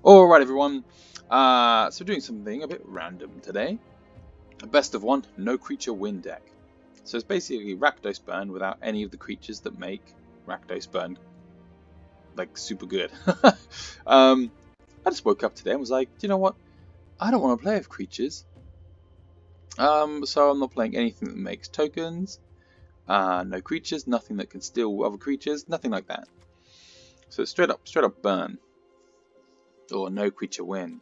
Alright everyone, so doing something a bit random today. A best of one, no creature win deck. So it's basically Rakdos burn without any of the creatures that make Rakdos burn like super good. I just woke up today and was like, do you know what? I don't want to play with creatures. So I'm not playing anything that makes tokens, no creatures, nothing that can steal other creatures, nothing like that. So straight up burn. Or no creature win.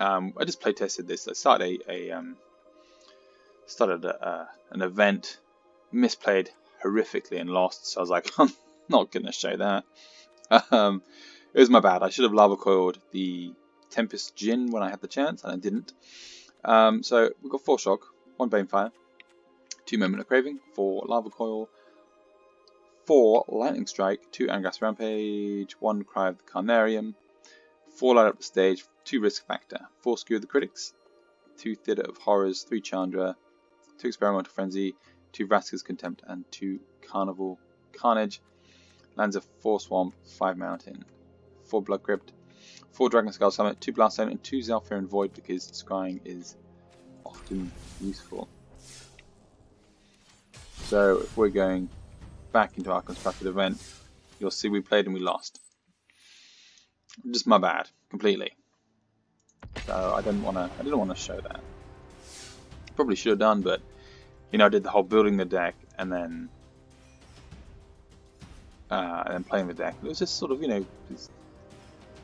I just play tested this. I started an event, misplayed horrifically and lost. So I was like, I'm not gonna show that. It was my bad. I should have lava coiled the Tempest Djinn when I had the chance, and I didn't. So we've got 4 shock, 1 Banefire, 2 Moment of Craving, 4 lava coil, 4 Lightning Strike, 2 Angas Rampage, 1 Cry of the Carnarium, 4 light up the stage, 2 risk factor, 4 skew of the critics, 2 theatre of horrors, 3 Chandra, 2 experimental frenzy, 2 Vraska's contempt, and 2 carnival carnage. Lands of 4 swamp, 5 mountain, 4 blood crypt, 4 dragon skull summit, 2 blast zone, and 2 Zhalfir void because scrying is often useful. So if we're going back into our constructed event, you'll see we played and we lost. Just my bad, completely. So I didn't want to show that. Probably should have done, but you know, I did the whole building the deck and then playing the deck. It was just sort of, you know,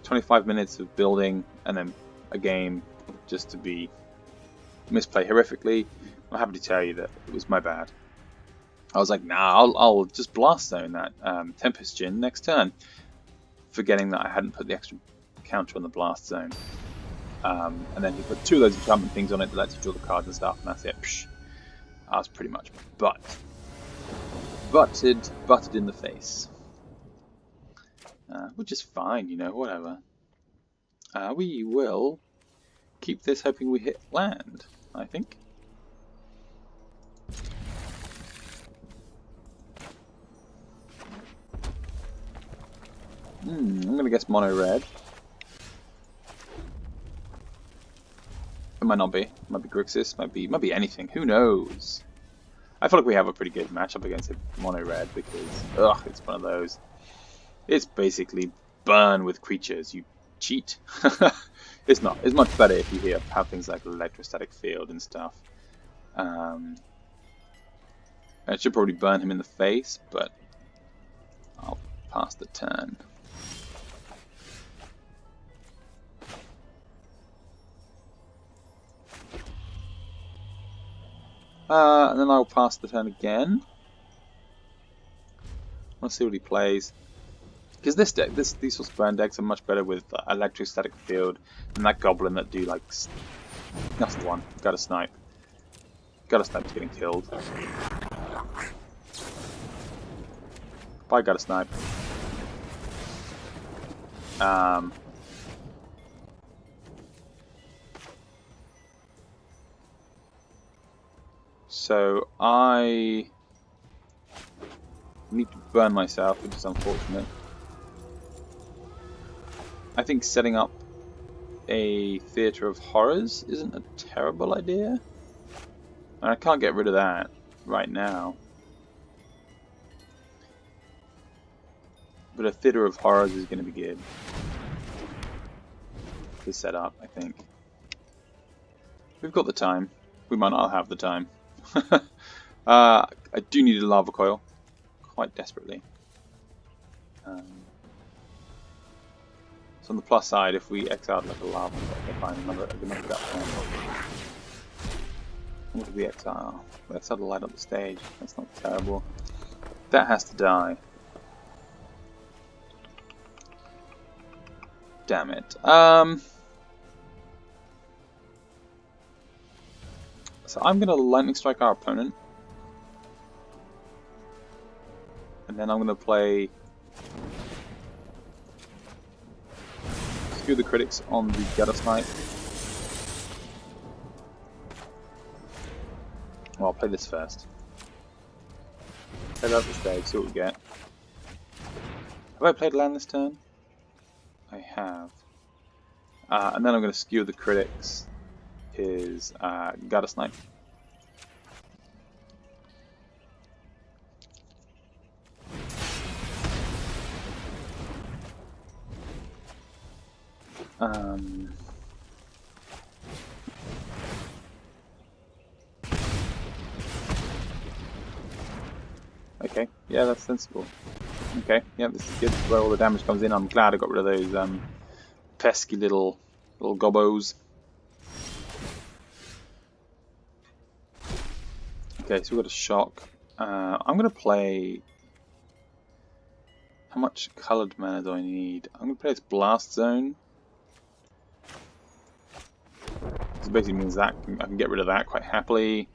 25 minutes of building and then a game just to be misplay horrifically. I'm happy to tell you that it was my bad. I was like, nah, I'll just blast zone that Tempest Djinn next turn, forgetting that I hadn't put the extra counter on the blast zone. And then he put 2 of those enchantment things on it that lets you draw the cards and stuff, and that's it. Psh. I was pretty much butted in the face. Which is fine, you know, whatever. We will keep this hoping we hit land, I think. I'm gonna guess mono red. It might not be. It might be Grixis. Might be anything. Who knows? I feel like we have a pretty good matchup against mono red because it's one of those. It's basically burn with creatures. You cheat. It's not. It's much better if you have things like electrostatic field and stuff. I should probably burn him in the face, but I'll pass the turn. And then I'll pass the turn again. Let's see what he plays. Because this deck, these sorts of burn decks are much better with electrostatic field and that goblin that do like. That's the one. Gotta snipe. Gotta snipe's getting killed. Bye, gotta snipe. So I need to burn myself, which is unfortunate. I think setting up a Theatre of Horrors isn't a terrible idea. And I can't get rid of that right now. But a Theatre of Horrors is going to be good to set up, I think. We've got the time. We might not have the time. I do need a lava coil, quite desperately. So on the plus side, if we exiled like a lava coil, I can find another that one. What did we exile? We exiled to light up the stage. That's not terrible. That has to die. Damn it. So I'm going to lightning strike our opponent. And then I'm going to play Skew the critics on the gutter snipe. Well, I'll play this first. Play that the stage, see what we get. Have I played land this turn? I have. And then I'm going to skew the critics his gutter snipe. Okay, yeah, that's sensible. Okay, yeah, this is good. Where all the damage comes in. I'm glad I got rid of those pesky little gobbos. Okay, so we've got a shock. I'm going to play... How much coloured mana do I need? I'm going to play this Blast Zone. This basically means that I can get rid of that quite happily.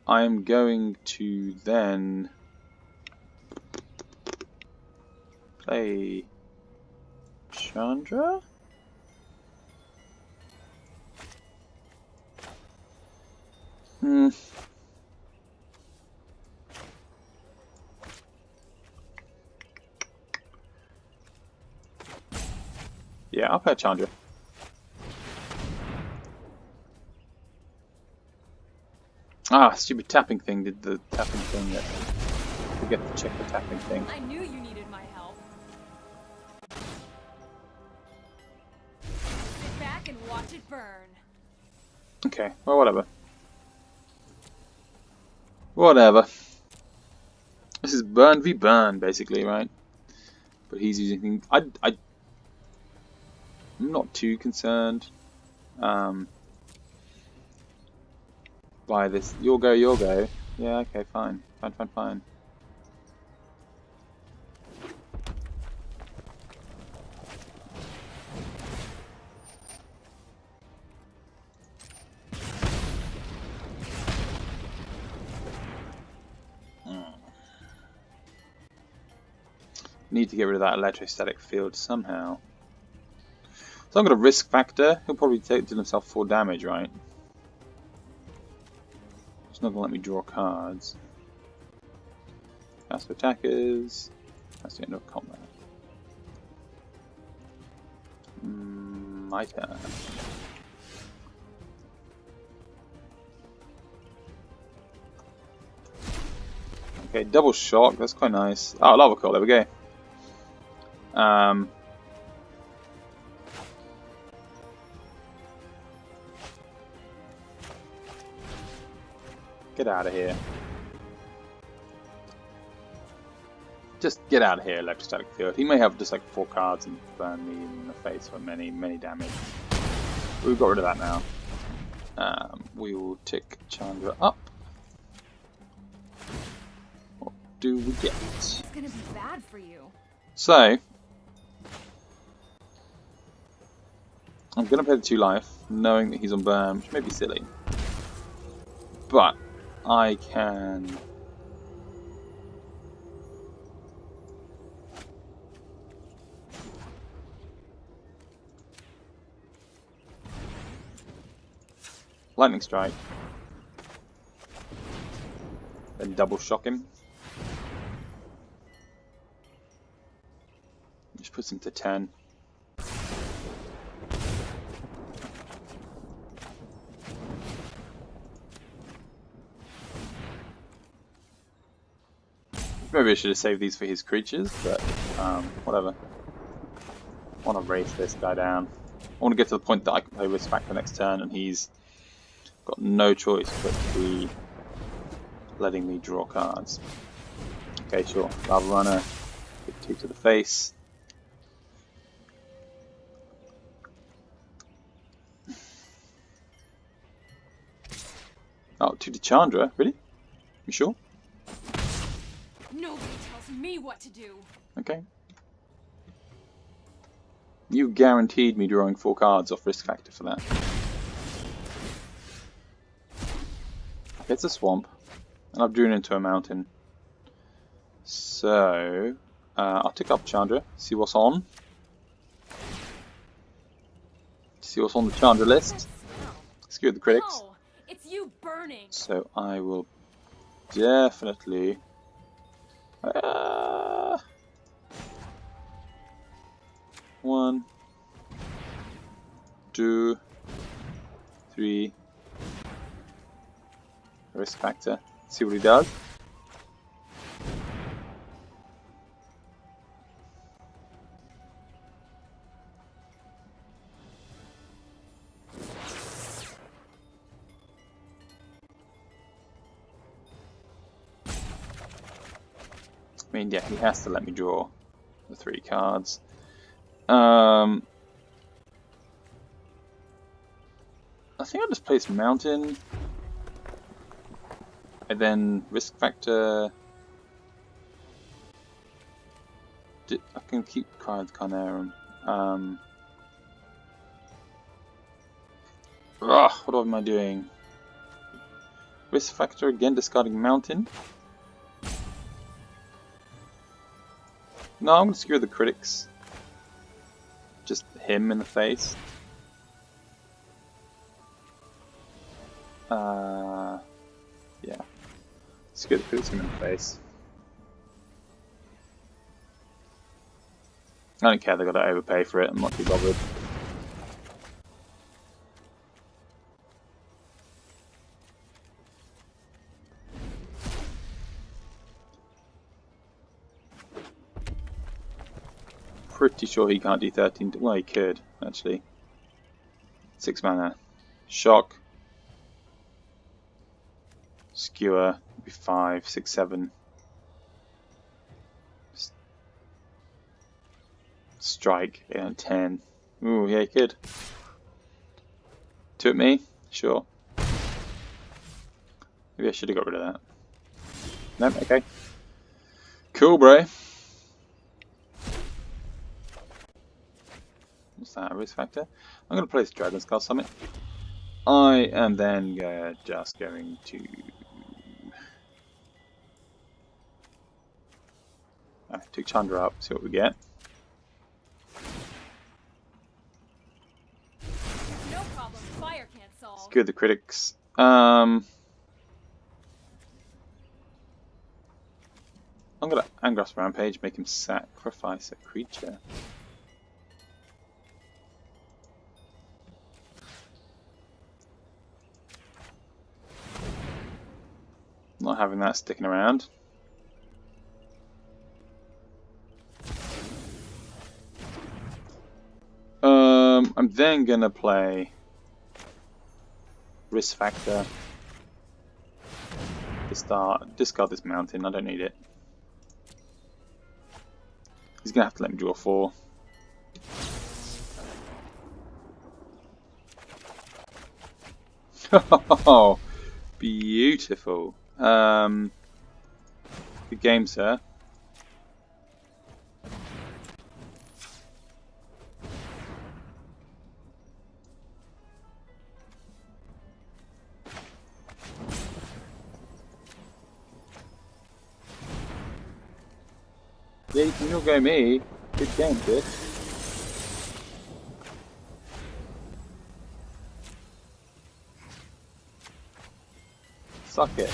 I'm going to then play Chandra? Yeah, I'll play Chandra. Ah, stupid tapping thing did the tapping thing that... Forget to check the tapping thing. I knew you needed my help. Sit back and watch it burn. Okay, well, whatever. Whatever. This is burn v burn, basically, right? But he's using things... I'm not too concerned by this. You'll go, you'll go. Yeah, okay, fine. Fine. Need to get rid of that electrostatic field somehow. So I'm going to risk factor. He'll probably deal himself 4 damage, right? It's not going to let me draw cards. Cast attackers. That's the end of combat. My turn. Okay, double shock. That's quite nice. Oh, lava coil. There we go. Get out of here. Just get out of here, electrostatic field. He may have just like 4 cards and burn me in the face for many damage. We've got rid of that now. We will tick Chandra up. What do we get? It's gonna be bad for you. So, I'm going to play the 2 life, knowing that he's on burn, which may be silly. But I can... Lightning Strike. Then double shock him. Which puts him to 10. Maybe I should have saved these for his creatures, but whatever. I want to race this guy down. I want to get to the point that I can play Risk Factor next turn, and he's got no choice but to be letting me draw cards. Okay, sure. Lava Runner. Get 2 to the face. Oh, 2 to Chandra? Really? You sure? Nobody tells me what to do. Okay. You guaranteed me drawing 4 cards off Risk Factor for that. It's a swamp, and I've drawn into a mountain. So, I'll tick up Chandra, see what's on. See what's on the Chandra list. Skew the critics. No, it's you burning. So I will definitely... One, 2, 3. Risk factor. See what he does. I mean, yeah, he has to let me draw the 3 cards. I think I'll just place Mountain. And then risk factor. I can keep cards Carnarium. What am I doing? Risk factor again, discarding Mountain. No, I'm gonna skewer the critics. Just him in the face. Yeah. Skewer the critics him in the face. I don't care, they gotta overpay for it, I'm not too bothered. Pretty sure he can't do 13. Well, he could, actually. 6 mana. Shock. Skewer. Would be 5, 6, 7. Strike. 8 and 10. Ooh, yeah, he could. 2 at me? Sure. Maybe I should have got rid of that. Nope, okay. Cool, bro. What's that? Risk factor? I'm going to play this Dragon Skull Summit. I am then just going to... take Chandra up, see what we get. No problem. Fire can't solve. Skewer the critics. I'm going to Angros Rampage, make him sacrifice a creature. Not having that sticking around. I'm then gonna play Risk Factor. Discard this Mountain. I don't need it. He's gonna have to let me draw 4. Oh, beautiful. Good game, sir. Yeah, you can go me. Good game, kid. Suck it.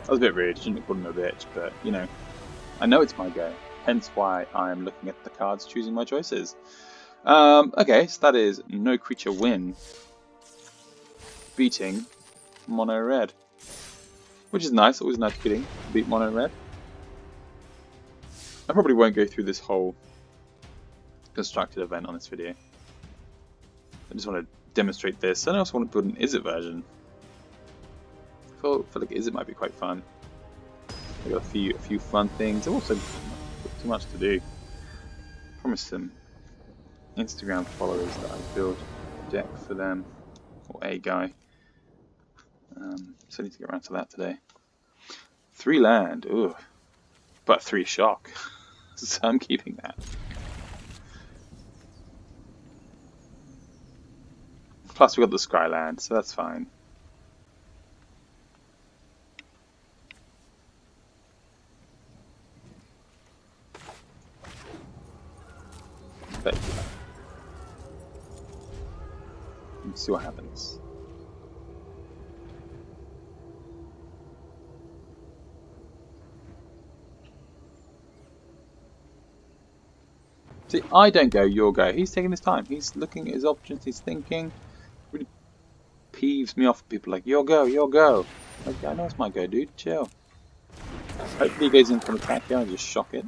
That was a bit rude, shouldn't have called him a bitch, but you know, I know it's my go, hence why I'm looking at the cards, choosing my choices. Okay, so that is no creature win, beating mono red, which is nice, always nice feeling, beat mono red. I probably won't go through this whole constructed event on this video. I just want to demonstrate this, and I also want to build an Izzet version. I feel like Izzet might be quite fun. I got a few fun things. I've also got too much to do. I promised some Instagram followers that I'd build a deck for them, or a guy. So I need to get around to that today. 3 land, ooh, but 3 shock. So I'm keeping that. Plus we got the Skyland, so that's fine. Let's see what happens. See, I don't go, you'll go. He's taking his time. He's looking at his options. He's thinking. Really peeves me off. People like, you'll go, you'll go. Like, I know it's my go, dude. Chill. Hopefully he goes in for an attack here and just shock it.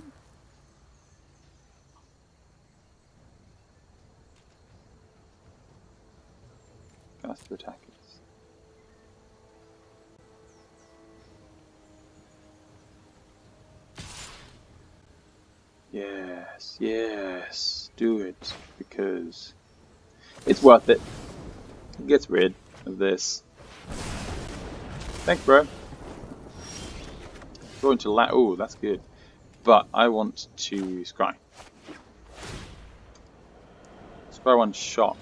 Cast to attack it. Yes, yes, do it, because it's worth it. It gets rid of this. Thanks, bro. Going to oh, that's good. But I want to scry. Scry one shot.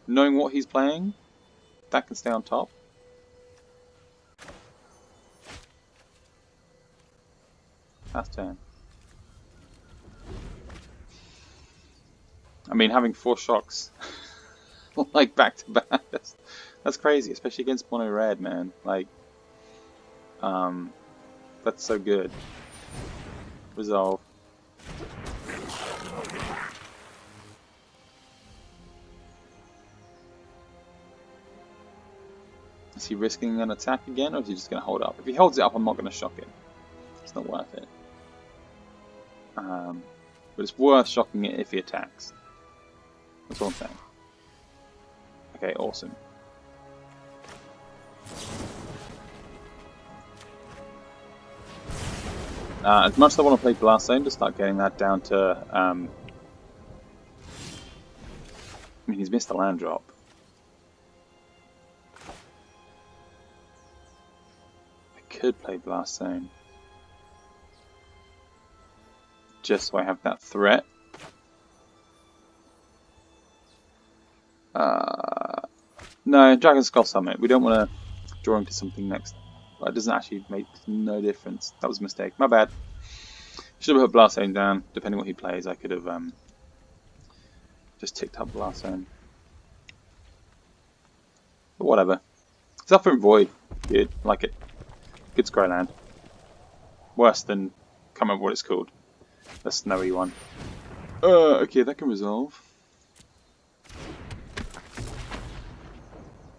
Knowing what he's playing, that can stay on top. Last turn. I mean, having 4 shocks like back to back, that's crazy, especially against mono red, man. Like, that's so good. Resolve. Is he risking an attack again, or is he just going to hold up? If he holds it up, I'm not going to shock it. It's not worth it. But it's worth shocking it if he attacks. That's what I'm saying. Okay, awesome. As much as I want to play Blast Zone to start getting that down to... I mean, he's missed the land drop. I could play Blast Zone. Just so I have that threat. No, Dragon Skull Summit. We don't want to draw into something next. That doesn't actually make no difference. That was a mistake. My bad. Should have put Blast Zone down. Depending on what he plays, I could have just ticked up Blast Zone. But whatever. Suffering Void. Good. Like it. Good scry land. Worse than... can't remember what it's called. The snowy one. Okay, that can resolve.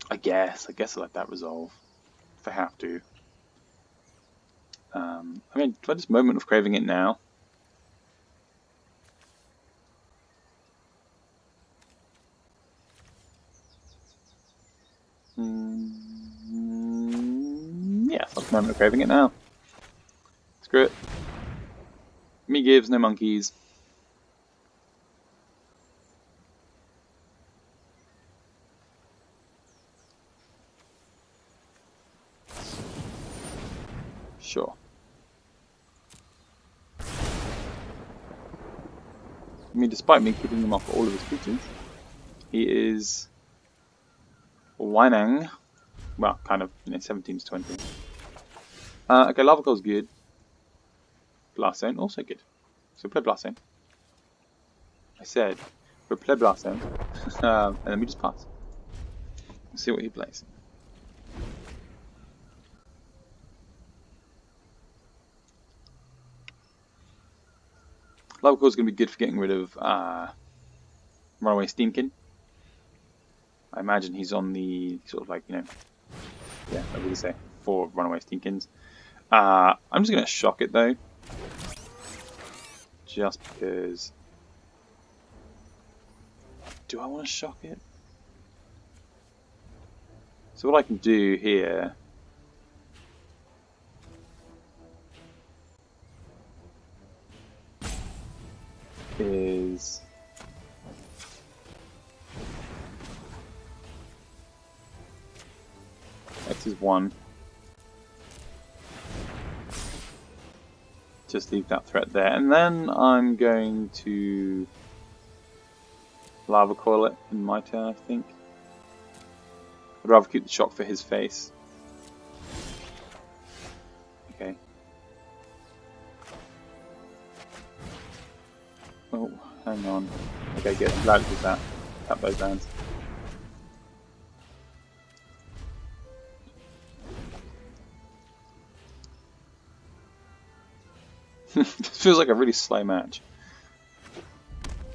I guess I let that resolve. If I have to. I mean, do I just moment of craving it now? Yes, I'll moment of craving it now. Screw it. Me gives, no monkeys. Sure. I mean, despite me keeping him off all of his creatures, he is whining. Well, kind of, 17 to 20. Okay, Lava Coil's good. Blast Zone, also good. So play Blast Zone. I said, we'll play Blast Zone, and then we just pass. Let's see what he plays. Lava Coil's going to be good for getting rid of Runaway Steamkin. I imagine he's on the sort of like, yeah, what would you say? 4 Runaway Steamkins. I'm just going to shock it though. Just because... do I want to shock it? So what I can do here... is... X is 1. Just leave that threat there, and then I'm going to Lava Coil it in my turn, I think. I'd rather keep the shock for his face. Okay. Oh, hang on. Okay, good. I'm glad it did that. Tap those lands. This feels like a really slow match.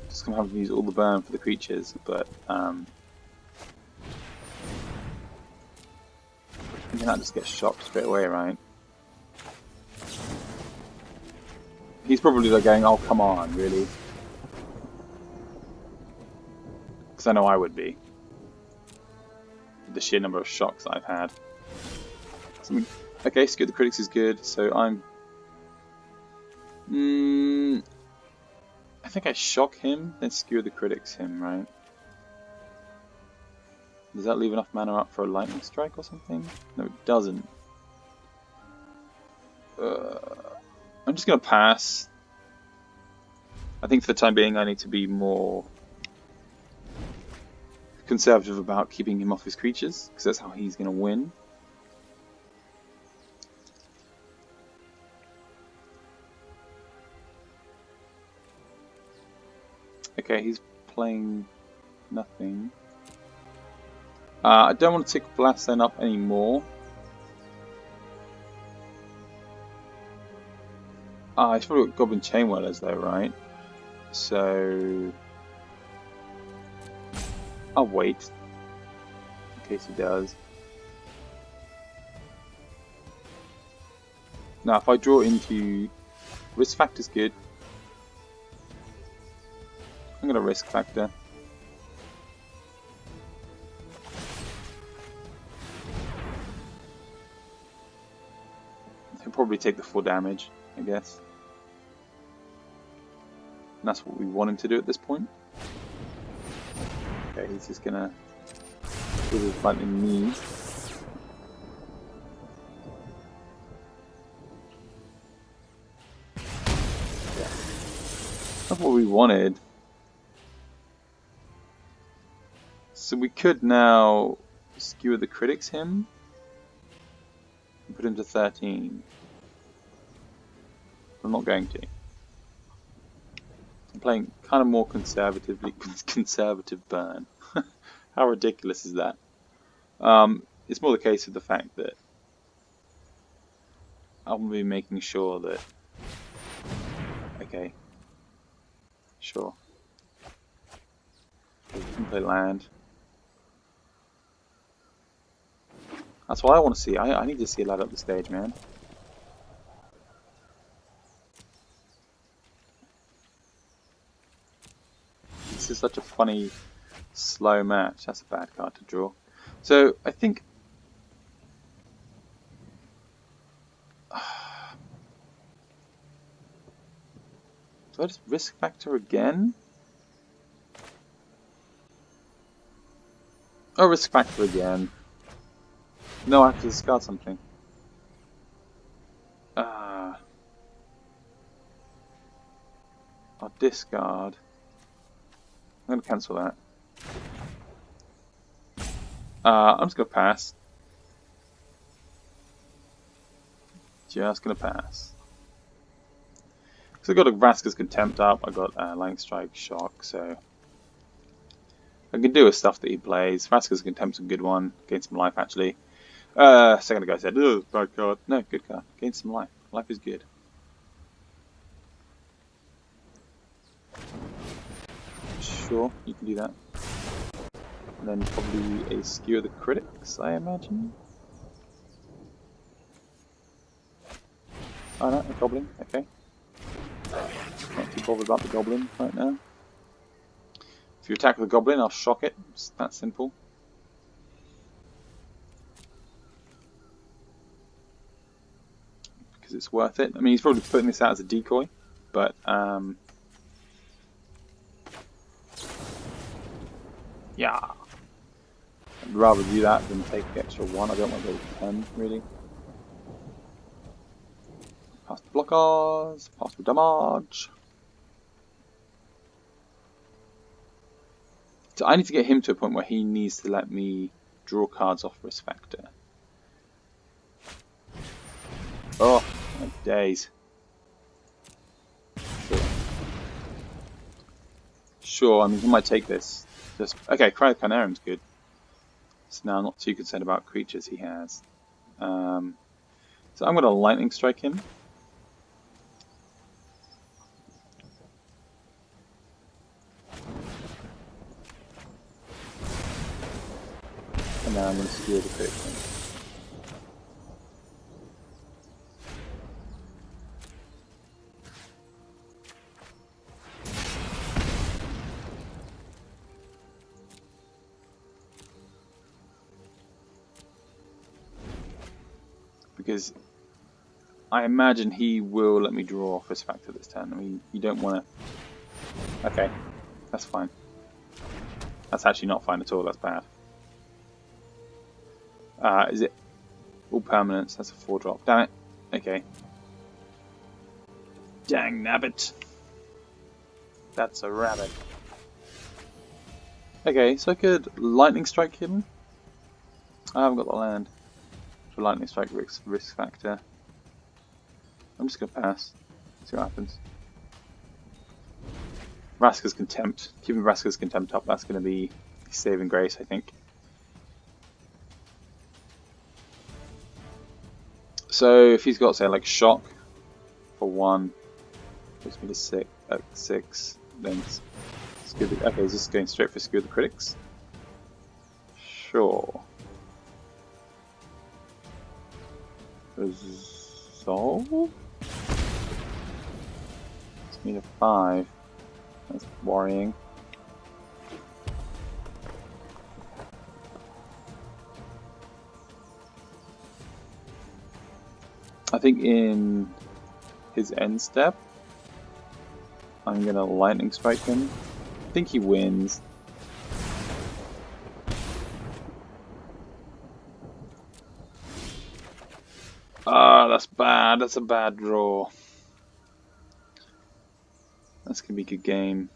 Just gonna have to use all the burn for the creatures, but I think that just gets shocked straight away, right? He's probably like going, "Oh, come on, really?" Because I know I would be. The sheer number of shocks I've had. So, okay, Skewer the Critics is good, so I'm... I think I shock him, then Skewer the Critics him, right? Does that leave enough mana up for a Lightning Strike or something? No, it doesn't. I'm just going to pass. I think for the time being I need to be more conservative about keeping him off his creatures, because that's how he's going to win. Okay, he's playing nothing. I don't want to tick Blast then up anymore. He's probably got Goblin Chainwhirlers though, right? So I'll wait in case he does. Now, if I draw into Risk Factor's good. I'm gonna Risk Factor. He'll probably take the full damage, I guess. And that's what we want him to do at this point. Okay, he's just gonna do his lightning knee. Yeah. That's what we wanted. So we could now Skewer the Critics him and put him to 13. I'm not going to. I'm playing kind of more conservatively, conservative burn. How ridiculous is that? It's more the case of the fact that I'm be making sure that. Okay. Sure. We can play land. That's what I want to see. I need to see a lad up the stage, man. This is such a funny, slow match. That's a bad card to draw. So, I think... Do I just Risk Factor again? Oh, Risk Factor again. No, I have to discard something. I'll discard. I'm going to cancel that. I'm just going to pass. Just going to pass. So I've got a Vraska's Contempt up, I've got Lightning Strike, Shock, so... I can do with stuff that he plays. Vraska's Contempt's a good one. Gain some life, actually. Second ago I said, oh, bad card. No, good card. Gain some life. Life is good. Sure, you can do that. And then probably a Skewer the Critics, I imagine. Oh no, a Goblin, okay. Not too bothered about the Goblin right now. If you attack with a Goblin, I'll shock it. It's that simple. Because it's worth it. I mean, he's probably putting this out as a decoy, but yeah. I'd rather do that than take the extra 1. I don't want to go to 10, really. Pass the blockers, pass the damage. So I need to get him to a point where he needs to let me draw cards off Risk Factor. Oh, my days. Sure, I mean, he might take this. Just okay, Cryothanarium's good. So now I'm not too concerned about creatures he has. So I'm going to Lightning Strike him. And now I'm going to skewer the critic thing. Because I imagine he will let me draw off his factor this turn. I mean, you don't want to... Okay, that's fine. That's actually not fine at all, that's bad. Is it all permanents? That's a 4-drop. Damn it. Okay. Dang nabbit. That's a rabbit. Okay, so I could lightning strike him. I haven't got the land. So lightning strike risk factor. I'm just gonna pass. See what happens. Vraska's Contempt. Keeping Vraska's Contempt up, that's gonna be saving grace, I think. So if he's got, say, like Shock for 1, puts me to 6, then skew the, okay, is this going straight for skew the critics? Sure. Resolve? It's me to 5. That's worrying. I think in his end step, I'm gonna lightning strike him. I think he wins. Ah, that's bad. That's a bad draw. That's gonna be a good game.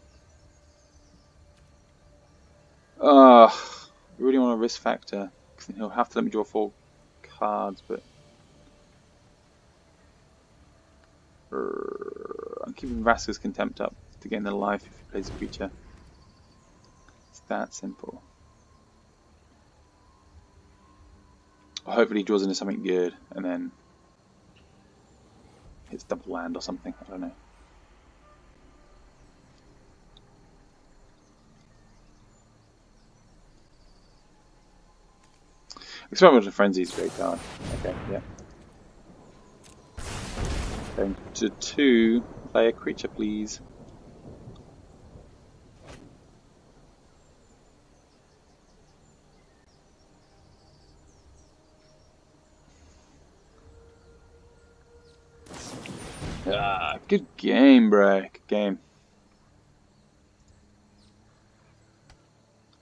I really want a risk factor. He'll have to let me draw 4 cards, but I'm keeping Vraska's Contempt up to gain the life if he plays a creature. It's that simple. Hopefully he draws into something good and then hits double land or something. I don't know. Experimental Frenzy is a great card. Okay, yeah. Going to 2, play a creature, please. Ah, good game, bro. Good game.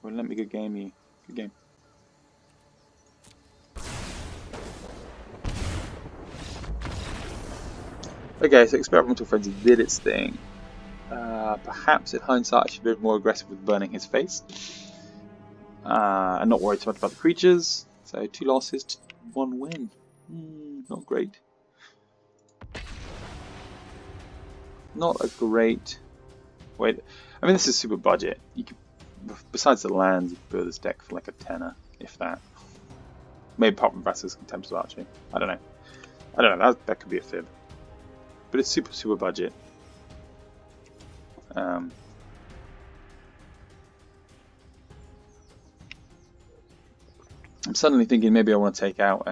Well, let me good game you. Good game. Okay, so Experimental Frenzy did its thing. Perhaps in hindsight I should be a bit more aggressive with burning his face. And not worry too much about the creatures. So 2 losses to 1 win. Not great. Not a great... Wait, I mean this is super budget. You could, besides the lands, you could build this deck for like a tenner, if that. Maybe apart from Vraska's Contempt as well, actually. I don't know. I don't know, that could be a fib. But it's super budget. I'm suddenly thinking maybe I want to take out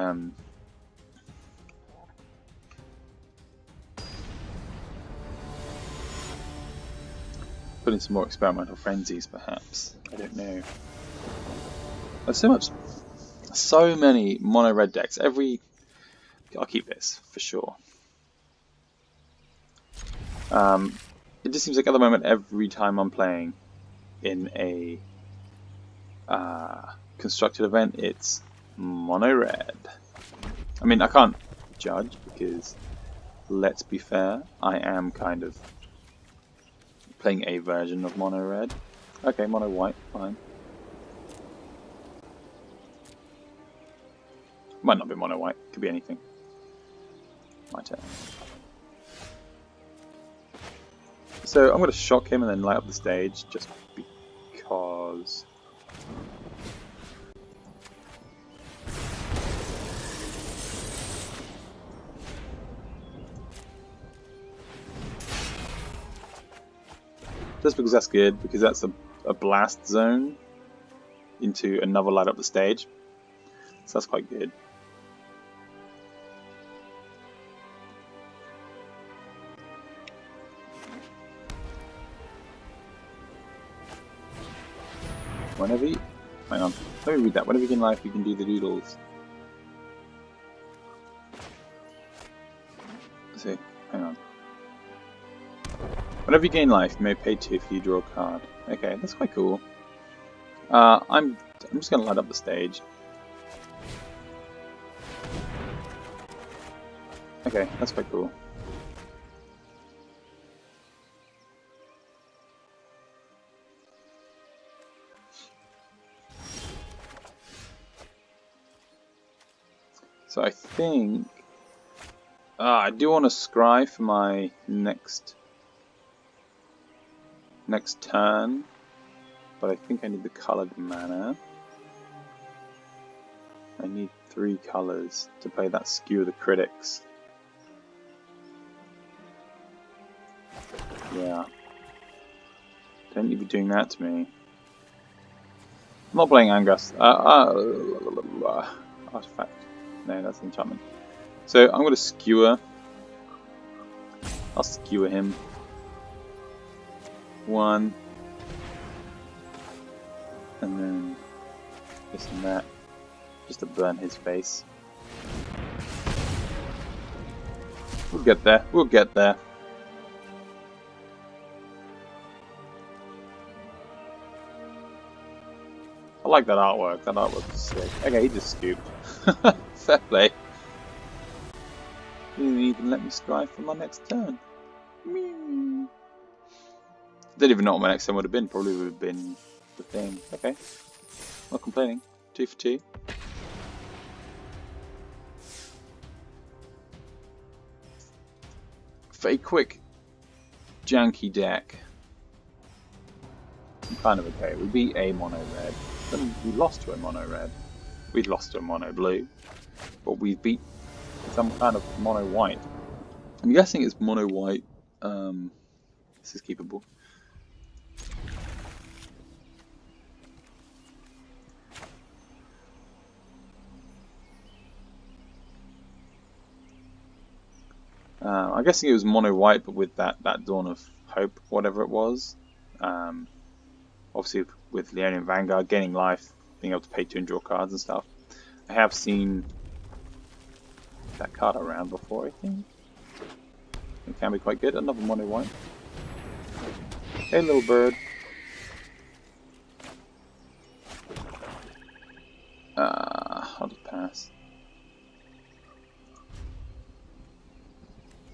put in some more Experimental Frenzies perhaps. I don't know. There's so many mono red decks. I'll keep this for sure. It just seems like at the moment every time I'm playing in a constructed event, it's mono red. I mean, I can't judge because, let's be fair, I am kind of playing a version of mono red. Okay, mono white, fine. Might not be mono white, could be anything. My turn. So I'm going to shock him and then light up the stage just because. Just because that's good, because that's a blast zone into another light up the stage. So that's quite good. Whenever you... Hang on. Let me read that. Whenever you gain life, you can do the doodles. Let's see. Hang on. Whenever you gain life, you may pay 2 if you draw a card. Okay, that's quite cool. I'm just gonna light up the stage. Okay, that's quite cool. So I think I do want to scry for my next turn, but I think I need the coloured mana. I need 3 colours to play that Skewer the Critics. Yeah. Don't you be doing that to me. I'm not playing Angus. Artifact. No, that's an enchantment. So I'm going to Skewer. I'll Skewer him. 1. And then this and that. Just to burn his face. We'll get there. We'll get there. I like that artwork. That artwork is sick. Okay, he just scooped. Fair play. He didn't even let me scry for my next turn. Didn't even know what my next turn would have been. Probably would have been the thing. Okay. Not complaining. 2 for 2. For a quick, janky deck, I'm kind of okay. We beat a mono red. Then we lost to a mono red. We'd lost to a mono blue. But we beat some kind of mono white. I'm guessing it's mono white. This is keepable. I'm guessing it was mono white, but with that Dawn of Hope, whatever it was. Obviously, with Leonian Vanguard gaining life, being able to pay 2 and draw cards and stuff. I have seen that card around before, I think. It can be quite good. Another mono white. Hey, little bird. I'll just pass.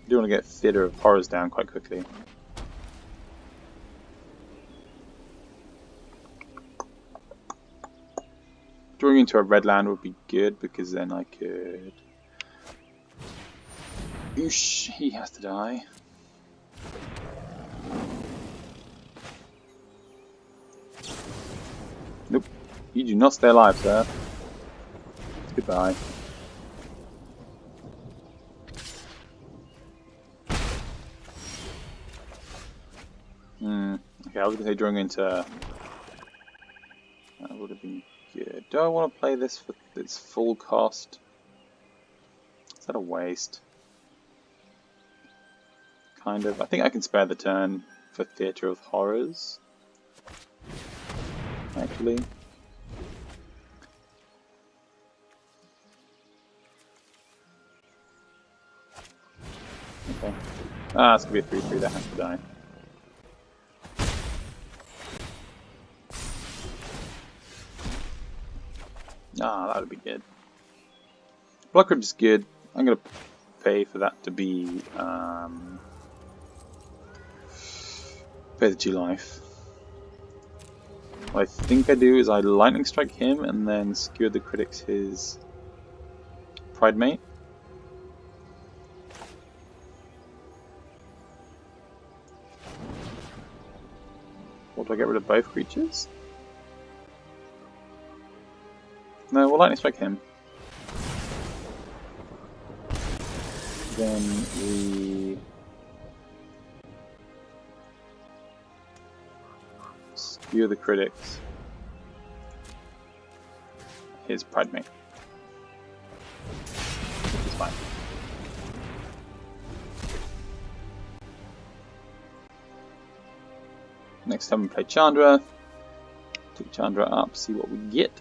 I do want to get Theatre of Horrors down quite quickly. Drawing into a red land would be good because then I could... Oosh, he has to die. Nope, you do not stay alive, sir. Goodbye. Okay, I was going to say drawing into... That would have been good. Do I want to play this for its full cost? Is that a waste? Kind of. I think I can spare the turn for Theatre of Horrors. Actually. Okay. It's going to be a 3/3 that has to die. That would be good. Block Crypt is good. I'm going to pay for that to be... pay the 2 life. What I think I do is I Lightning Strike him and then Skewer the Critics his Pride Mate. Or do I get rid of both creatures? No, we'll Lightning Strike him. Then we... Skewer the Critics. His Pride Mate. fine. Next time we play Chandra. Take Chandra up, see what we get.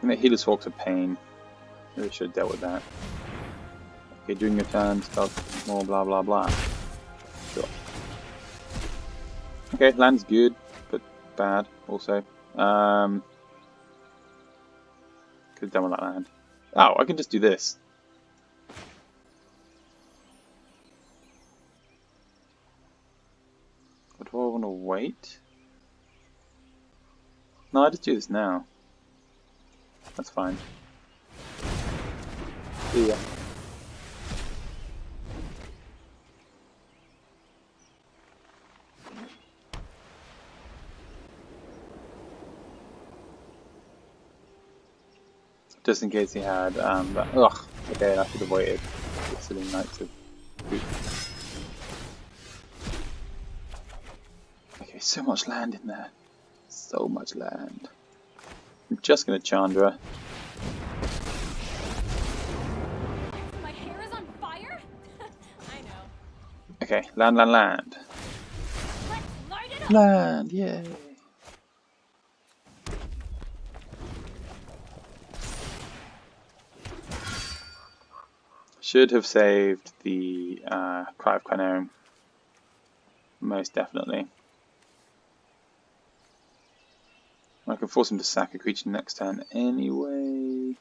And the Healer's Hawk's a pain. Maybe I should have dealt with that. Okay, during your turn, stuff, more blah blah blah. Sure. Okay, land's good, but bad also. Could have done with that land. Oh, I can just do this. But do I want to wait? No, I just do this now. That's fine. See ya. Just in case he had that. Ugh. Okay, I should have waited. It's silly night to boot. Okay, so much land in there. So much land. I'm just gonna Chandra. My hair is on fire? I know. Okay, land. Let's light it up! Land, yay! Should have saved the Cry of Carnarium. Most definitely. I can force him to sack a creature next turn anyway.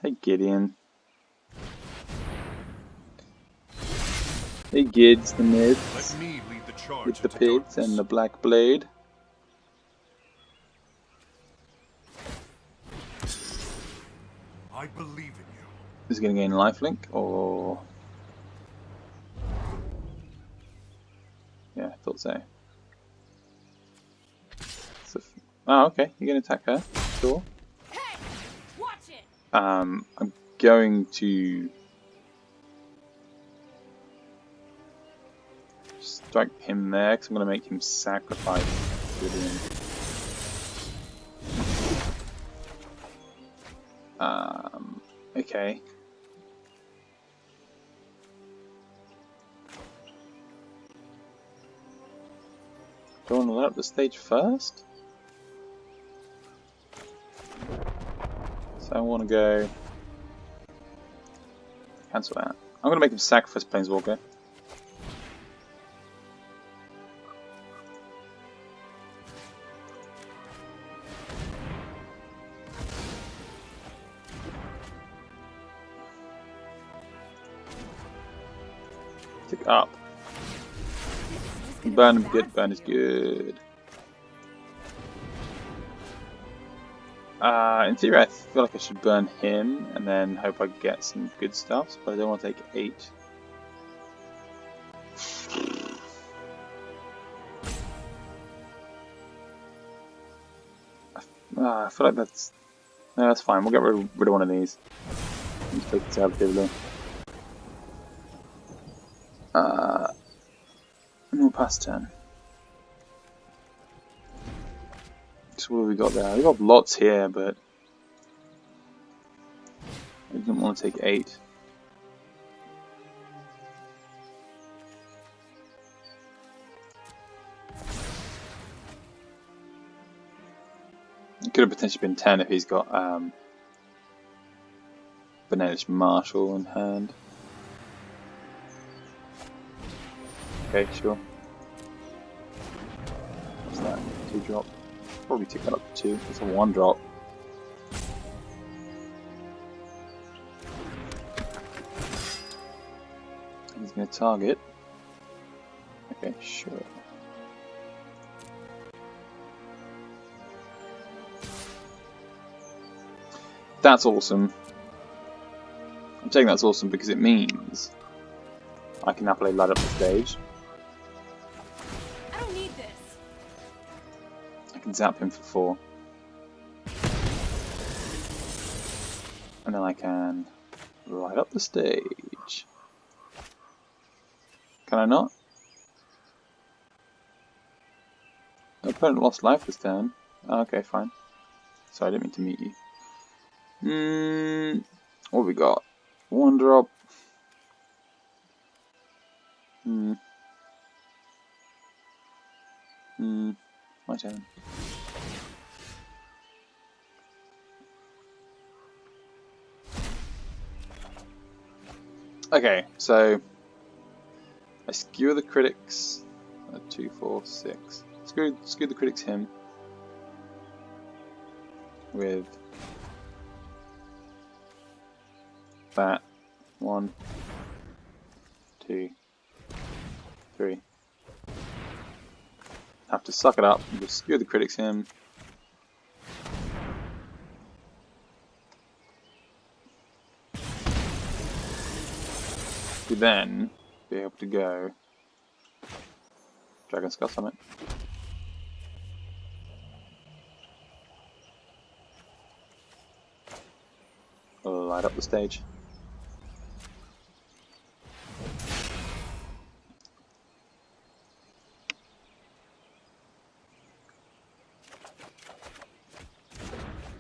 Hey Gideon. Hey Gids, the mids. Let me lead the charge With the into pids darkness. and the black blade. I believe in you. Is he going to gain lifelink or? Yeah, I thought so. Oh, okay. You're going to attack her. Sure. Hey! Watch it! I'm going to strike him there because I'm going to make him sacrifice Gideon. Okay. Do I want to let up the stage first? So I want to go cancel that. I'm going to make him sacrifice Planeswalker. Tick up. Burn is good. Burn is good. In theory, I feel like I should burn him and then hope I get some good stuff, but I don't want to take 8. I feel like that's... No, that's fine. We'll get rid of one of these. Just take conservatively. And we'll pass turn. So what have we got there? We've got lots here, but I didn't want to take 8. It could have potentially been 10 if he's got Benedict Marshall in hand. Okay, sure. What's that? 2 drop. Probably take that up to 2. It's a 1 drop. He's going to target. Okay, sure. That's awesome. I'm saying that's awesome because it means I can now play light up the stage. I don't need this. I can zap him for 4. And then I can light up the stage. Can I not? Nope. Opponent lost life this turn. Oh, okay, fine. Sorry, I didn't mean to meet you. What have we got? One drop. My turn. Okay, so I skewer the critics. 2, 4, 6. Skew the critics him with that. 1, 2, 3. Have to suck it up and just skew the critics him. To then be able to go Dragon Skull Summit. Light up the stage.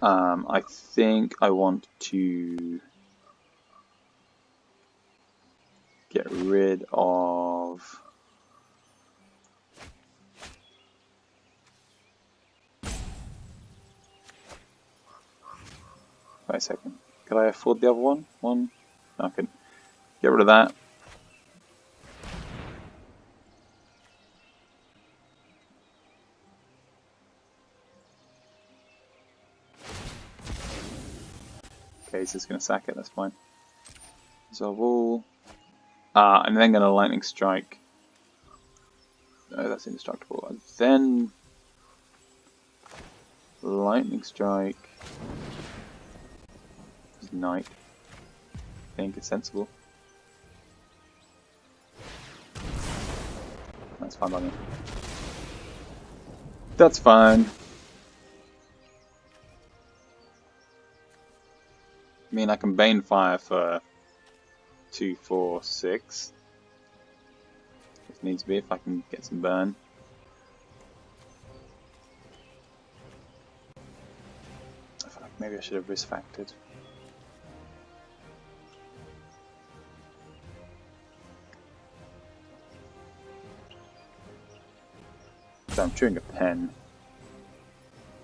I think I want to get rid of wait a second. Could I afford the other one? No, I couldn't. Get rid of that. Okay, he's just going to sack it, that's fine. Resolve all. And then going to Lightning Strike. Oh, that's indestructible. And then Lightning Strike. Knight. I think it's sensible. That's fine by me. That's fine. I mean, I can Bane Fire for 2, 4, 6. If needs be, if I can get some burn. I feel like maybe I should have risk factored. So I'm chewing a pen.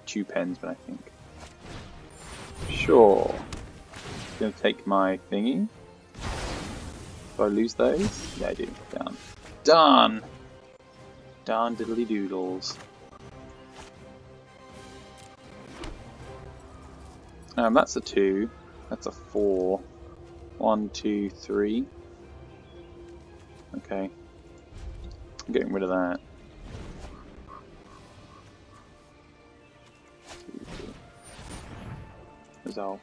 2 pens, but I think. Sure. Gonna take my thingy. Do I lose those? Yeah, I do. Done. Done! Darn diddly doodles. That's a 2. That's a 4. 1, 2, 3. Okay. I'm getting rid of that. 2, 3. Resolve.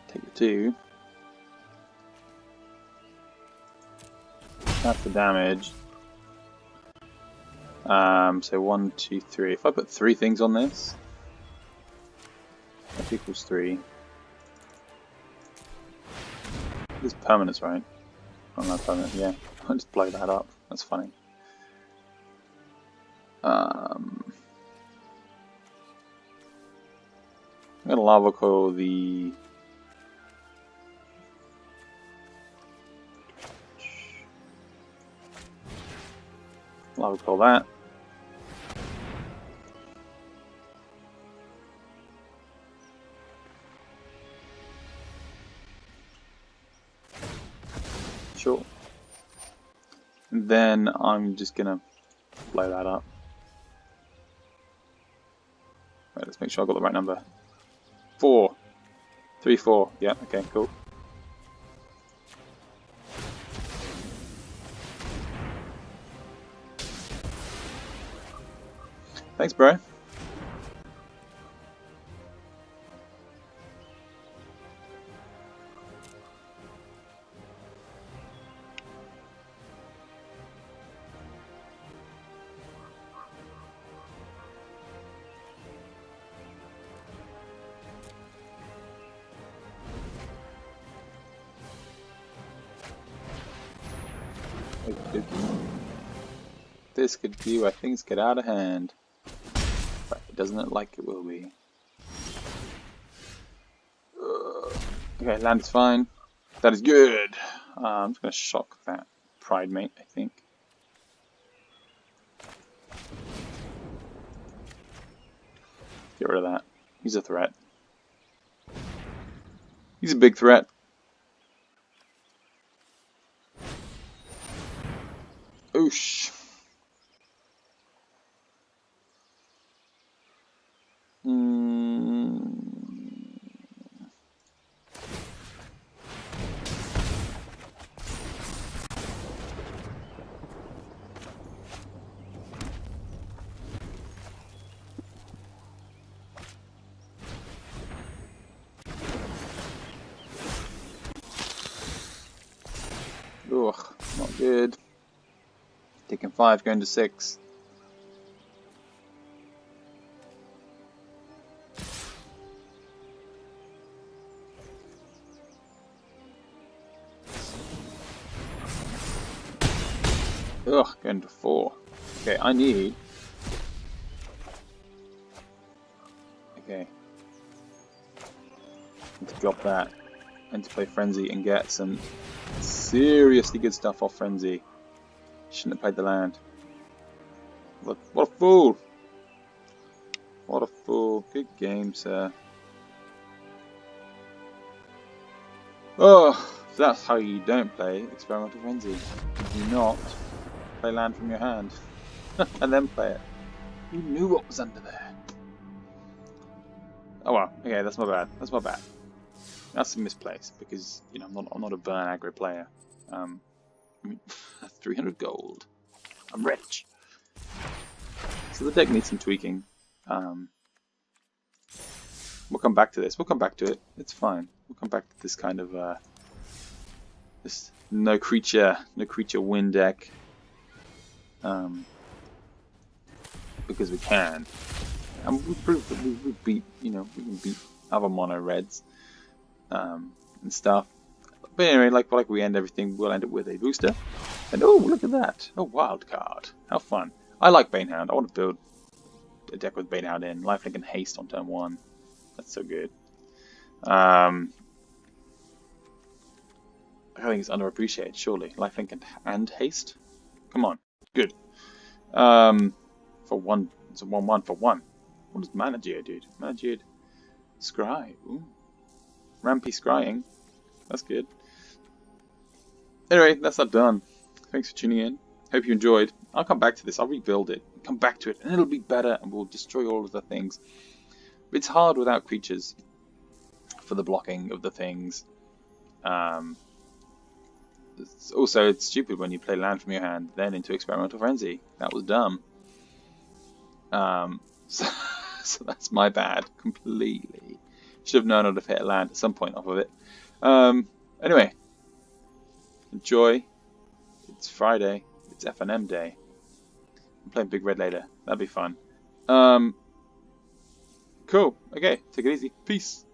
Take the 2. That's the damage. So 1, 2, 3. If I put 3 things on this, that equals 3. This is permanence, right? Oh, not permanent, yeah. I'll just blow that up. That's funny. I'm gonna lava coil the lava coil that. Sure. And then I'm just gonna blow that up. Right, let's make sure I got the right number. 4. 3, 4. Yeah, okay, cool. Thanks, bro. This could be where things get out of hand. But it doesn't look like it will be. Okay, land is fine. That is good. I'm just going to shock that Pride Mate, I think. Get rid of that. He's a threat. He's a big threat. Oosh. Ugh, not good. Taking 5, going to 6. Ugh, going to 4. Okay, I need... Okay. Need to drop that. And to play Frenzy and get some seriously good stuff off Frenzy. Shouldn't have played the land. What a fool! What a fool. Good game, sir. Oh, so that's how you don't play Experimental Frenzy. You do not play land from your hand. And then play it. You knew what was under there. Oh well, okay, that's my bad. That's my bad. That's a misplace because, you know, I'm not a burn aggro player. I mean, 300 gold. I'm rich. So the deck needs some tweaking. We'll come back to this. We'll come back to it. It's fine. We'll come back to this kind of this no creature win deck. Because we can. And we proved that we beat, you know, we can beat other mono reds. And stuff. But anyway, like we end everything, we'll end it with a booster. And oh, look at that! A wild card. How fun! I like Banehound. I want to build a deck with Banehound in. Lifelink and Haste on turn 1. That's so good. I think it's underappreciated. Surely, Lifelink and Haste. Come on, good. For 1, it's a 1/1 for 1. What does Mana Geo do? Mana Geo Scry. Ooh. Rampy Scrying. That's good. Anyway, that's that done. Thanks for tuning in. Hope you enjoyed. I'll come back to this. I'll rebuild it. Come back to it, and it'll be better, and we'll destroy all of the things. But it's hard without creatures for the blocking of the things. It's stupid when you play land from your hand, then into Experimental Frenzy. That was dumb. So that's my bad, completely. Should have known I'd have hit a land at some point off of it. Anyway, enjoy. It's Friday. It's FNM day. I'm playing Big Red later. That'd be fun. Cool. Okay, take it easy. Peace.